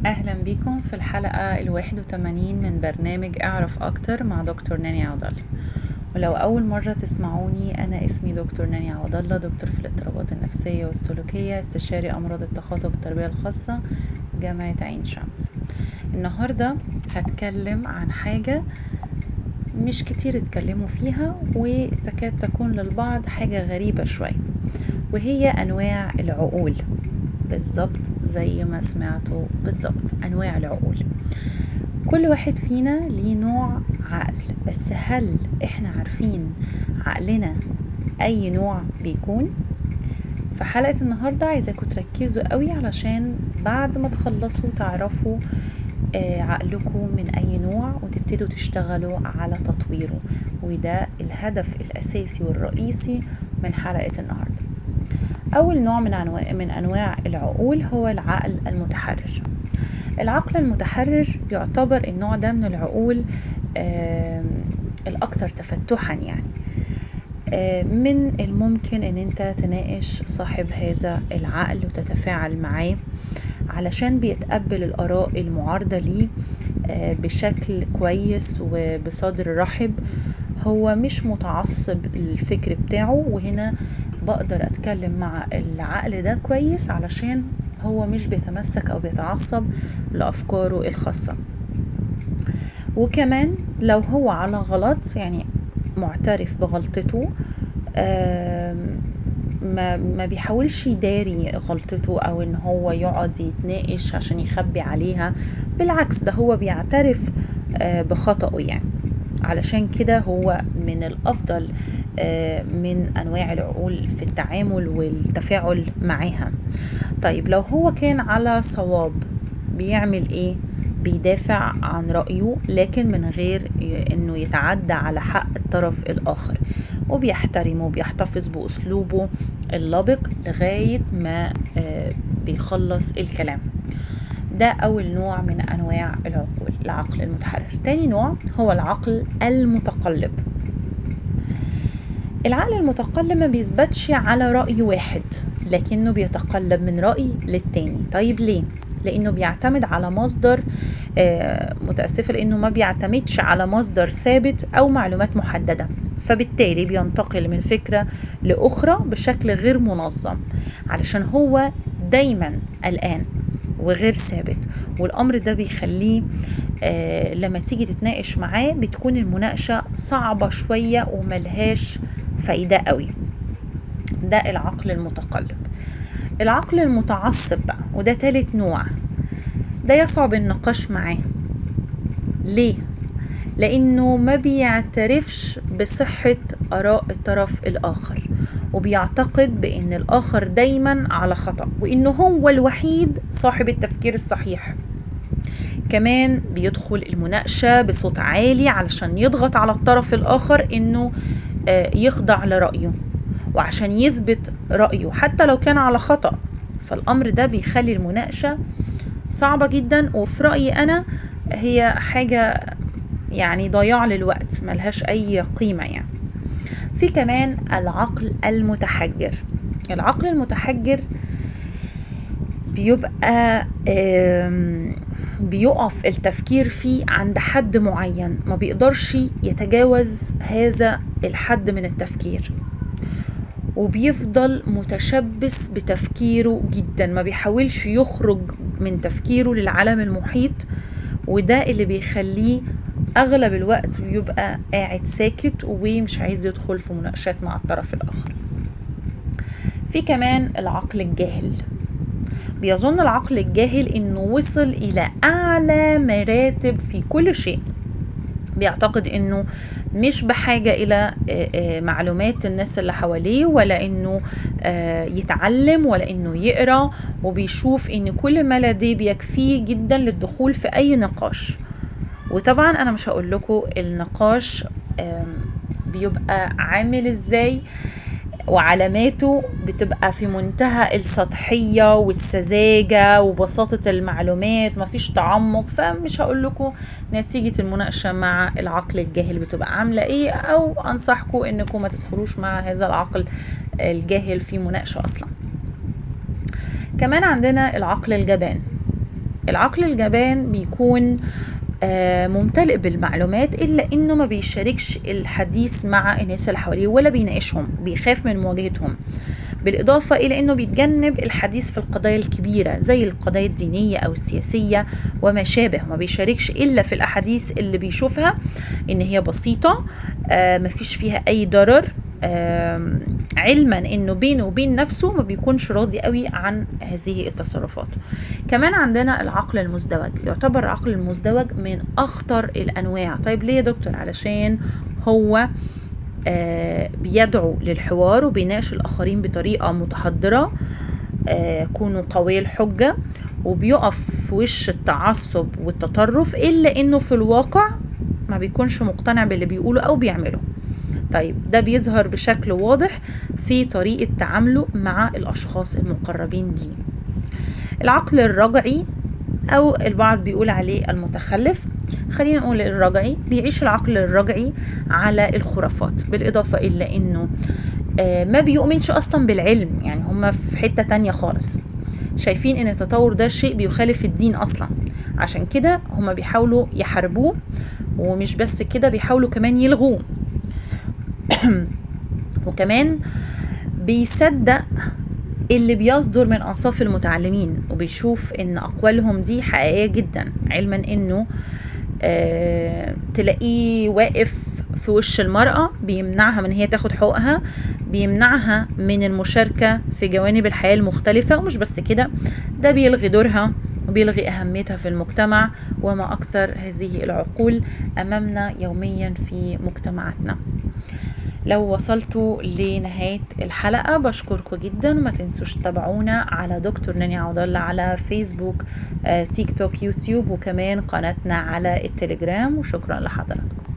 أهلا بكم في الحلقة 81 من برنامج اعرف أكتر مع دكتور ناني عوض الله. ولو أول مرة تسمعوني، أنا اسمي دكتور ناني عوض الله، دكتور في الاضطرابات النفسية والسلوكية، استشاري أمراض التخاطب والتربية الخاصة جامعة عين شمس. النهاردة هتكلم عن حاجة مش كتير اتكلموا فيها، وتكاد تكون للبعض حاجة غريبة شوي، وهي أنواع العقول. بالظبط زي ما سمعتوا، بالظبط أنواع العقول. كل واحد فينا ليه نوع عقل، بس هل احنا عارفين عقلنا أي نوع بيكون؟ في حلقة النهاردة عايزاكم تركزوا قوي، علشان بعد ما تخلصوا تعرفوا عقلكم من أي نوع، وتبتدوا تشتغلوا على تطويره. وده الهدف الأساسي والرئيسي من حلقة النهاردة. أول نوع من أنواع العقول هو العقل المتحرر. العقل المتحرر يعتبر النوع ده من العقول الأكثر تفتحا، يعني من الممكن أن أنت تناقش صاحب هذا العقل وتتفاعل معاه، علشان بيتقبل الآراء المعارضة ليه بشكل كويس وبصدر رحب. هو مش متعصب الفكر بتاعه، وهنا بقدر أتكلم مع العقل ده كويس، علشان هو مش بيتمسك أو بيتعصب لأفكاره الخاصة. وكمان لو هو على غلط، يعني معترف بغلطته، ما بيحاولش يداري غلطته او ان هو يقعد يتناقش عشان يخبي عليها. بالعكس، ده هو بيعترف بخطأه يعني. علشان كده هو من الافضل من انواع العقول في التعامل والتفاعل معها. طيب لو هو كان على صواب، بيعمل ايه؟ بيدافع عن رأيه، لكن من غير انه يتعدى على حق الطرف الاخر، وبيحترمه وبيحتفظ بأسلوبه اللبق لغاية ما بيخلص الكلام. ده أول نوع من أنواع العقول، العقل المتحرر. تاني نوع هو العقل المتقلب. العقل المتقلب ما بيثبتش على رأي واحد، لكنه بيتقلب من رأي للتاني. طيب ليه؟ لأنه بيعتمد على مصدر متأسفة، لأنه ما بيعتمدش على مصدر ثابت أو معلومات محددة، فبالتالي بينتقل من فكرة لأخرى بشكل غير منظم، علشان هو دايما قلقان وغير ثابت. والأمر ده بيخليه لما تيجي تتناقش معاه بتكون المناقشة صعبة شوية وملهاش فايدة قوي. ده العقل المتقلب. العقل المتعصب بقى، وده ثالث نوع، ده يصعب النقاش معاه. ليه؟ لأنه ما بيعترفش بصحة آراء الطرف الآخر، وبيعتقد بأن الآخر دايما على خطأ، وأنه هو الوحيد صاحب التفكير الصحيح. كمان بيدخل المناقشة بصوت عالي علشان يضغط على الطرف الآخر أنه يخضع لرأيه، وعشان يثبت رأيه حتى لو كان على خطأ. فالأمر ده بيخلي المناقشة صعبة جدا، وفي رأيي أنا هي حاجة يعني ضياع للوقت، ملهاش أي قيمة يعني. في كمان العقل المتحجر. العقل المتحجر بيبقى بيقف التفكير فيه عند حد معين، ما بيقدرش يتجاوز هذا الحد من التفكير، وبيفضل متشبث بتفكيره جدا، ما بيحاولش يخرج من تفكيره للعالم المحيط. وده اللي بيخليه أغلب الوقت بيبقى قاعد ساكت ومش عايز يدخل في مناقشات مع الطرف الآخر. في كمان العقل الجاهل. بيظن العقل الجاهل إنه وصل إلى أعلى مراتب في كل شيء. بيعتقد إنه مش بحاجة إلى معلومات الناس اللي حواليه، ولا إنه يتعلم، ولا إنه يقرأ، وبيشوف إن كل ما لديه بيكفيه جدا للدخول في أي نقاش. وطبعا أنا مش هقول لكم النقاش بيبقى عامل إزاي، وعلاماته بتبقى في منتهى السطحية والسذاجة وبساطة المعلومات، مفيش تعمق. فمش هقول لكم نتيجة المناقشة مع العقل الجاهل بتبقى عاملة ايه، او انصحكم انكم ما تدخلوش مع هذا العقل الجاهل في مناقشة اصلا. كمان عندنا العقل الجبان. العقل الجبان بيكون ممتلئ بالمعلومات، إلا إنه ما بيشاركش الحديث مع الناس اللي حواليه ولا بيناقشهم، بيخاف من مواجهتهم، بالإضافة إلى أنه بيتجنب الحديث في القضايا الكبيرة زي القضايا الدينية أو السياسية وما شابه. ما بيشاركش إلا في الأحاديث اللي بيشوفها إن هي بسيطة، مفيش فيها أي ضرر، علما انه بينه وبين نفسه ما بيكونش راضي قوي عن هذه التصرفات. كمان عندنا العقل المزدوج، يعتبر العقل المزدوج من اخطر الانواع. طيب ليه يا دكتور؟ علشان هو بيدعو للحوار وبيناقش الاخرين بطريقة متحضرة، كونوا قوي الحجة، وبيقف في وش التعصب والتطرف، الا انه في الواقع ما بيكونش مقتنع باللي بيقوله او بيعمله. طيب ده بيظهر بشكل واضح في طريقة تعامله مع الأشخاص المقربين ليه. العقل الرجعي أو البعض بيقول عليه المتخلف، خلينا نقول الرجعي، بيعيش العقل الرجعي على الخرافات، بالإضافة إلى أنه ما بيؤمنش أصلا بالعلم، يعني هم في حتة تانية خالص، شايفين أن التطور ده شيء بيخالف الدين أصلا، عشان كده هم بيحاولوا يحاربوه، ومش بس كده بيحاولوا كمان يلغوه. وكمان بيصدق اللي بيصدر من أنصاف المتعلمين، وبيشوف ان اقوالهم دي حقيقية جدا، علما انه تلاقيه واقف في وش المرأة، بيمنعها من هي تاخد حقوقها، بيمنعها من المشاركة في جوانب الحياة المختلفة، ومش بس كده، ده بيلغي دورها وبيلغي أهميتها في المجتمع. وما أكثر هذه العقول أمامنا يوميا في مجتمعاتنا. لو وصلتوا لنهاية الحلقة بشكركم جدا، وما تنسوش تتابعونا على دكتور ناني عوض الله على فيسبوك، تيك توك، يوتيوب، وكمان قناتنا على التليجرام. وشكرا لحضراتكم.